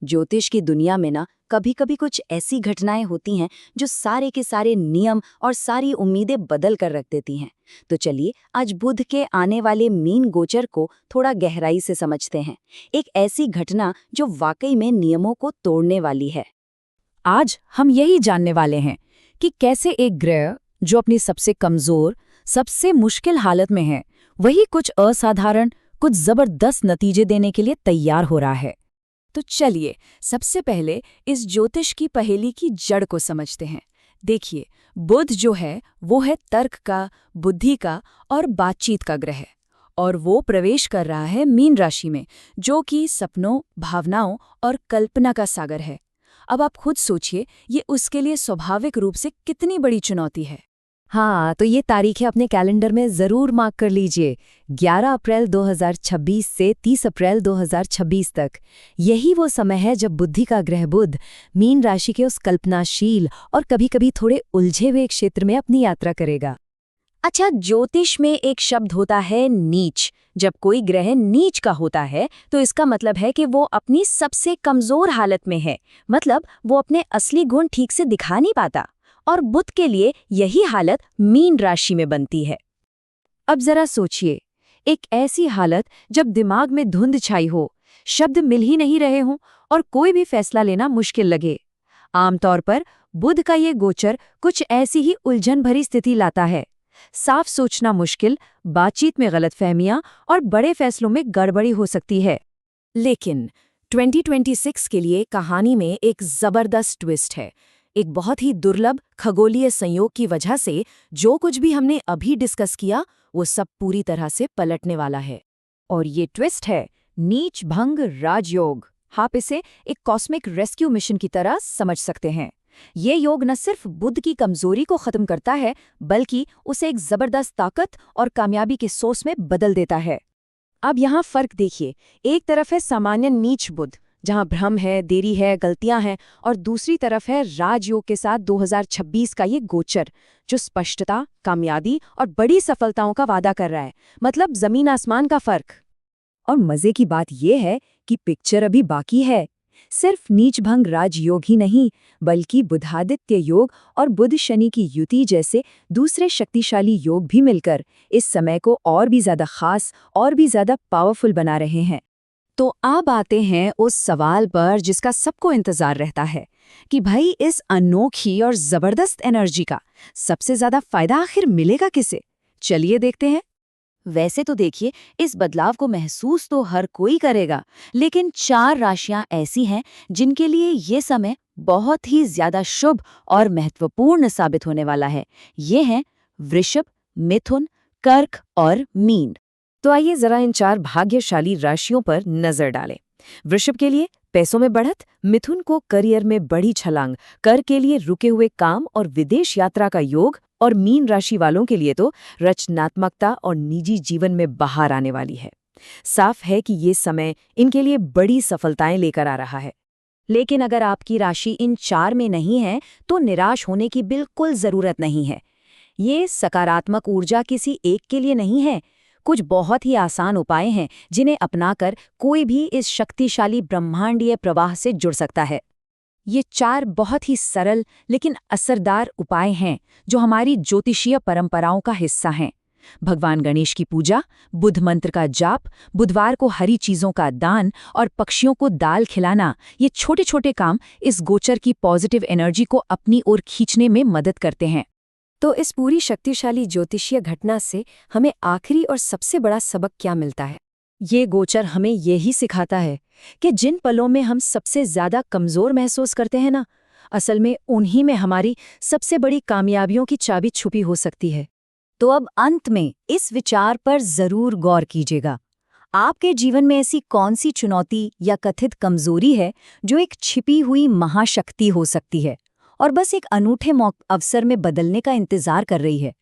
ज्योतिष की दुनिया में ना कभी कभी कुछ ऐसी घटनाएं होती हैं जो सारे के सारे नियम और सारी उम्मीदें बदल कर रख देती हैं। तो चलिए आज बुध के आने वाले मीन गोचर को थोड़ा गहराई से समझते हैं। एक ऐसी घटना जो वाकई में नियमों को तोड़ने वाली है। आज हम यही जानने वाले हैं कि कैसे एक ग्रह जो अपनी सबसे कमजोर, सबसे मुश्किल हालत में है, वही कुछ असाधारण, कुछ जबरदस्त नतीजे देने के लिए तैयार हो रहा है। तो चलिए सबसे पहले इस ज्योतिष की पहेली की जड़ को समझते हैं। देखिए, बुध जो है वो है तर्क का, बुद्धि का और बातचीत का ग्रह है, और वो प्रवेश कर रहा है मीन राशि में, जो कि सपनों, भावनाओं और कल्पना का सागर है। अब आप खुद सोचिए, ये उसके लिए स्वाभाविक रूप से कितनी बड़ी चुनौती है। हाँ, तो ये तारीखें अपने कैलेंडर में जरूर मार्क कर लीजिए। 11 अप्रैल 2026 से 30 अप्रैल 2026 तक यही वो समय है जब बुद्धि का ग्रह बुध मीन राशि के उस कल्पनाशील और कभी-कभी थोड़े उलझे हुए क्षेत्र में अपनी यात्रा करेगा। अच्छा, ज्योतिष में एक शब्द होता है नीच। जब कोई ग्रह नीच का होता है तो इसका मतलब है कि वो अपनी सबसे कमजोर हालत में है, मतलब वो अपने असली गुण ठीक से दिखा नहीं पाता। और बुध के लिए यही हालत मीन राशि में बनती है। अब जरा सोचिए, एक ऐसी हालत जब दिमाग में धुंध छाई हो, शब्द मिल ही नहीं रहे हों और कोई भी फैसला लेना मुश्किल लगे। आमतौर पर बुध का ये गोचर कुछ ऐसी ही उलझन भरी स्थिति लाता है। साफ सोचना मुश्किल, बातचीत में गलतफहमियां और बड़े फैसलों में गड़बड़ी हो सकती है। लेकिन 2026 के लिए कहानी में एक जबरदस्त ट्विस्ट है। एक बहुत ही दुर्लभ खगोलीय संयोग की वजह से जो कुछ भी हमने अभी डिस्कस किया वो सब पूरी तरह से पलटने वाला है। और ये ट्विस्ट है नीच भंग राजयोग। आप इसे एक कॉस्मिक रेस्क्यू मिशन की तरह समझ सकते हैं। ये योग न सिर्फ बुध की कमजोरी को खत्म करता है, बल्कि उसे एक जबरदस्त ताकत और कामयाबी के सोर्स में बदल देता है। अब यहाँ फर्क देखिए, एक तरफ है सामान्य नीच बुध, जहां भ्रम है, देरी है, गलतियां हैं, और दूसरी तरफ है राजयोग के साथ 2026 का ये गोचर, जो स्पष्टता, कामयाबी और बड़ी सफलताओं का वादा कर रहा है। मतलब जमीन आसमान का फर्क। और मजे की बात यह है कि पिक्चर अभी बाकी है। सिर्फ नीच भंग राजयोग ही नहीं, बल्कि बुधादित्य योग और बुध शनि की युति जैसे दूसरे शक्तिशाली योग भी मिलकर इस समय को और भी ज्यादा खास और भी ज्यादा पावरफुल बना रहे हैं। तो अब आते हैं उस सवाल पर जिसका सबको इंतजार रहता है कि भाई इस अनोखी और जबरदस्त एनर्जी का सबसे ज्यादा फायदा आखिर मिलेगा किसे? चलिए देखते हैं। वैसे तो देखिए, इस बदलाव को महसूस तो हर कोई करेगा, लेकिन 4 राशियां ऐसी हैं जिनके लिए ये समय बहुत ही ज्यादा शुभ और महत्वपूर्ण साबित होने वाला है। ये हैं वृषभ, मिथुन, कर्क और मीन। तो आइए जरा इन 4 भाग्यशाली राशियों पर नजर डालें। वृषभ के लिए पैसों में बढ़त, मिथुन को करियर में बड़ी छलांग, कर्क के लिए रुके हुए काम और विदेश यात्रा का योग, और मीन राशि वालों के लिए तो रचनात्मकता और निजी जीवन में बहार आने वाली है। साफ है कि ये समय इनके लिए बड़ी सफलताएं लेकर आ रहा है। लेकिन अगर आपकी राशि इन 4 में नहीं है तो निराश होने की बिल्कुल जरूरत नहीं है। ये सकारात्मक ऊर्जा किसी एक के लिए नहीं है। कुछ बहुत ही आसान उपाय हैं जिन्हें अपनाकर कोई भी इस शक्तिशाली ब्रह्मांडीय प्रवाह से जुड़ सकता है। ये 4 बहुत ही सरल लेकिन असरदार उपाय हैं जो हमारी ज्योतिषीय परंपराओं का हिस्सा हैं। भगवान गणेश की पूजा, बुध मंत्र का जाप, बुधवार को हरी चीजों का दान और पक्षियों को दाल खिलाना, ये छोटे छोटे काम इस गोचर की पॉजिटिव एनर्जी को अपनी ओर खींचने में मदद करते हैं। तो इस पूरी शक्तिशाली ज्योतिषीय घटना से हमें आखिरी और सबसे बड़ा सबक क्या मिलता है? ये गोचर हमें यही सिखाता है कि जिन पलों में हम सबसे ज्यादा कमजोर महसूस करते हैं ना, असल में उन्हीं में हमारी सबसे बड़ी कामयाबियों की चाबी छुपी हो सकती है। तो अब अंत में इस विचार पर जरूर गौर कीजिएगा। आपके जीवन में ऐसी कौन सी चुनौती या कथित कमजोरी है जो एक छिपी हुई महाशक्ति हो सकती है और बस एक अनूठे अवसर में बदलने का इंतजार कर रही है?